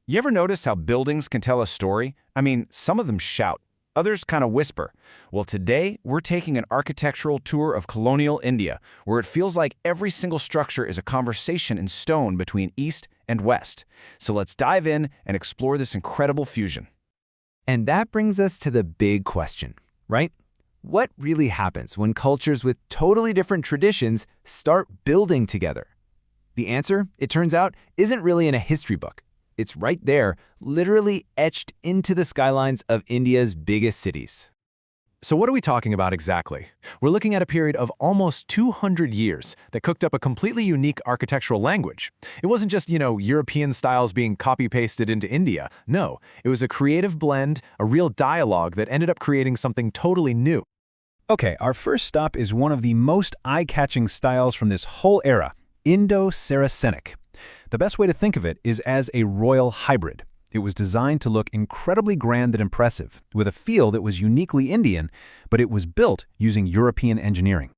You ever notice how buildings can tell a story? I mean, some of them shout, others kind of whisper. Well, today, we're taking an architectural tour of colonial India, where it feels like every single structure is a conversation in stone between East and West. So let's dive in and explore this incredible fusion. And that brings us to the big question, right? What really happens when cultures with totally different traditions start building together? The answer, it turns out, isn't really in a history book. It's right there, literally etched into the skylines of India's biggest cities. So what are we talking about exactly? We're looking at a period of almost 200 years that cooked up a completely unique architectural language. It wasn't just, European styles being copy-pasted into India. No, it was a creative blend, a real dialogue that ended up creating something totally new. Okay, our first stop is one of the most eye-catching styles from this whole era, Indo-Saracenic. The best way to think of it is as a royal hybrid. It was designed to look incredibly grand and impressive, with a feel that was uniquely Indian, but it was built using European engineering.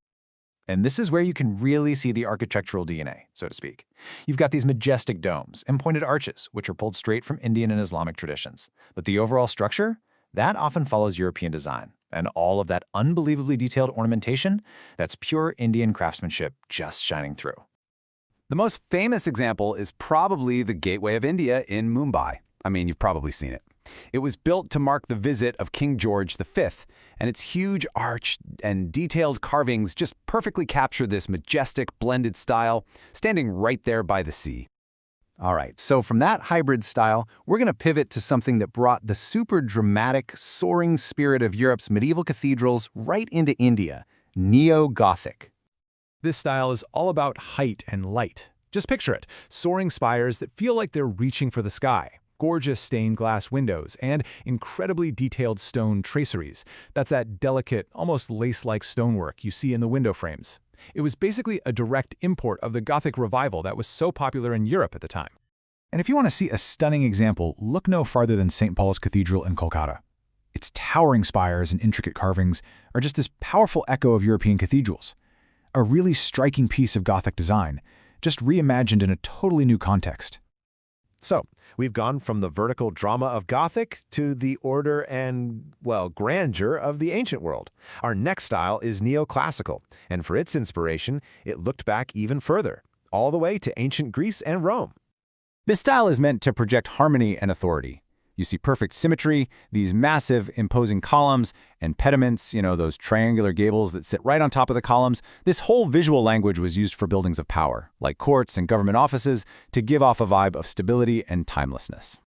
And this is where you can really see the architectural DNA, so to speak. You've got these majestic domes and pointed arches, which are pulled straight from Indian and Islamic traditions. But the overall structure, that often follows European design. And all of that unbelievably detailed ornamentation, that's pure Indian craftsmanship just shining through. The most famous example is probably the Gateway of India in Mumbai. I mean, you've probably seen it. It was built to mark the visit of King George V, and its huge arch and detailed carvings just perfectly capture this majestic blended style, standing right there by the sea. All right, so from that hybrid style, we're going to pivot to something that brought the super dramatic, soaring spirit of Europe's medieval cathedrals right into India, Neo-Gothic. This style is all about height and light. Just picture it, soaring spires that feel like they're reaching for the sky, gorgeous stained glass windows, and incredibly detailed stone traceries. That's that delicate, almost lace-like stonework you see in the window frames. It was basically a direct import of the Gothic revival that was so popular in Europe at the time. And if you want to see a stunning example, look no farther than St. Paul's Cathedral in Kolkata. Its towering spires and intricate carvings are just this powerful echo of European cathedrals. A really striking piece of Gothic design, just reimagined in a totally new context. So, we've gone from the vertical drama of Gothic to the order and, grandeur of the ancient world. Our next style is neoclassical, and for its inspiration, it looked back even further, all the way to ancient Greece and Rome. This style is meant to project harmony and authority. You see perfect symmetry, these massive, imposing columns, and pediments, those triangular gables that sit right on top of the columns. This whole visual language was used for buildings of power, like courts and government offices, to give off a vibe of stability and timelessness.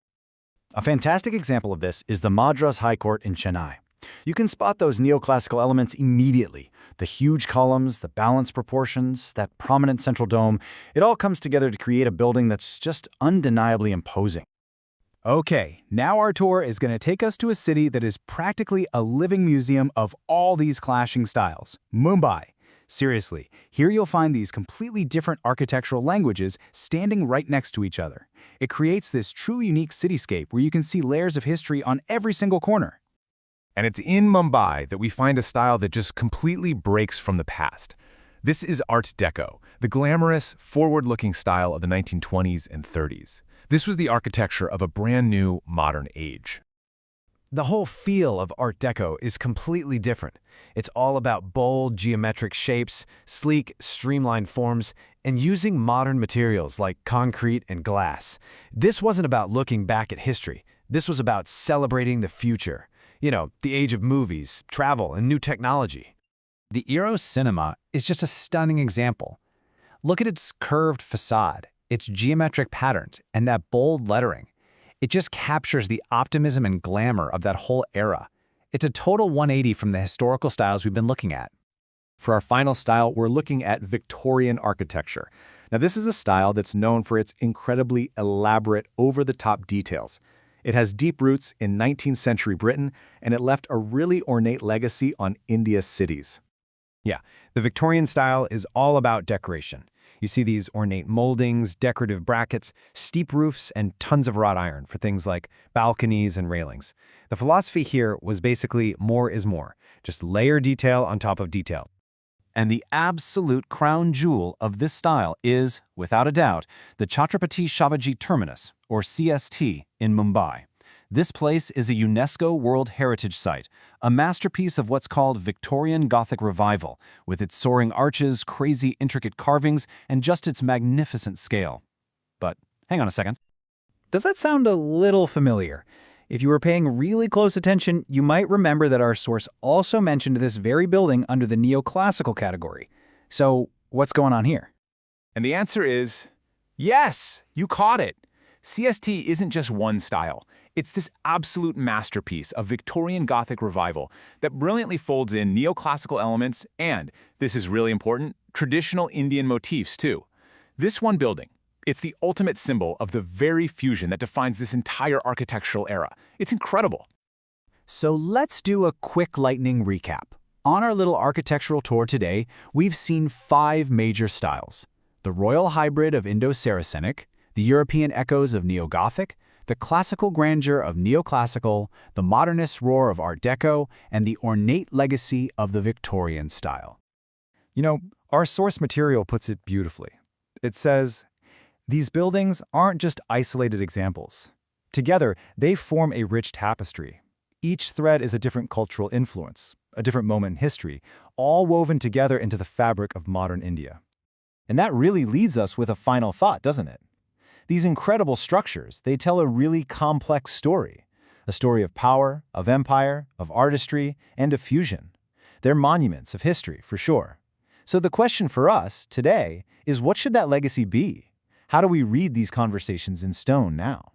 A fantastic example of this is the Madras High Court in Chennai. You can spot those neoclassical elements immediately. The huge columns, the balanced proportions, that prominent central dome, it all comes together to create a building that's just undeniably imposing. Okay, now our tour is going to take us to a city that is practically a living museum of all these clashing styles, Mumbai. Seriously, here you'll find these completely different architectural languages standing right next to each other. It creates this truly unique cityscape where you can see layers of history on every single corner. And it's in Mumbai that we find a style that just completely breaks from the past. This is Art Deco, the glamorous, forward-looking style of the 1920s and 30s. This was the architecture of a brand new, modern age. The whole feel of Art Deco is completely different. It's all about bold, geometric shapes, sleek, streamlined forms, and using modern materials like concrete and glass. This wasn't about looking back at history. This was about celebrating the future. The age of movies, travel, and new technology. The Eros cinema is just a stunning example. Look at its curved facade, its geometric patterns, and that bold lettering. It just captures the optimism and glamour of that whole era. It's a total 180 from the historical styles we've been looking at. For our final style, we're looking at Victorian architecture. Now, this is a style that's known for its incredibly elaborate, over-the-top details. It has deep roots in 19th century Britain, and it left a really ornate legacy on India's cities. Yeah, the Victorian style is all about decoration. You see these ornate moldings, decorative brackets, steep roofs, and tons of wrought iron for things like balconies and railings. The philosophy here was basically more is more, just layer detail on top of detail. And the absolute crown jewel of this style is, without a doubt, the Chhatrapati Shivaji Terminus, or CST, in Mumbai. This place is a UNESCO World Heritage Site, a masterpiece of what's called Victorian Gothic revival, with its soaring arches, crazy intricate carvings, and just its magnificent scale. But hang on a second. Does that sound a little familiar? If you were paying really close attention, you might remember that our source also mentioned this very building under the neoclassical category. So, what's going on here? And the answer is yes, you caught it. CST isn't just one style. It's this absolute masterpiece of Victorian Gothic revival that brilliantly folds in neoclassical elements and, this is really important, traditional Indian motifs too. This one building, it's the ultimate symbol of the very fusion that defines this entire architectural era. It's incredible. So let's do a quick lightning recap. On our little architectural tour today, we've seen 5 major styles: the royal hybrid of Indo-Saracenic, the European echoes of Neo-Gothic, the classical grandeur of Neoclassical, the modernist roar of Art Deco, and the ornate legacy of the Victorian style. You know, our source material puts it beautifully. It says, these buildings aren't just isolated examples. Together, they form a rich tapestry. Each thread is a different cultural influence, a different moment in history, all woven together into the fabric of modern India. And that really leads us with a final thought, doesn't it? These incredible structures, they tell a really complex story. A story of power, of empire, of artistry, and of fusion. They're monuments of history, for sure. So the question for us today is, what should that legacy be? How do we read these conversations in stone now?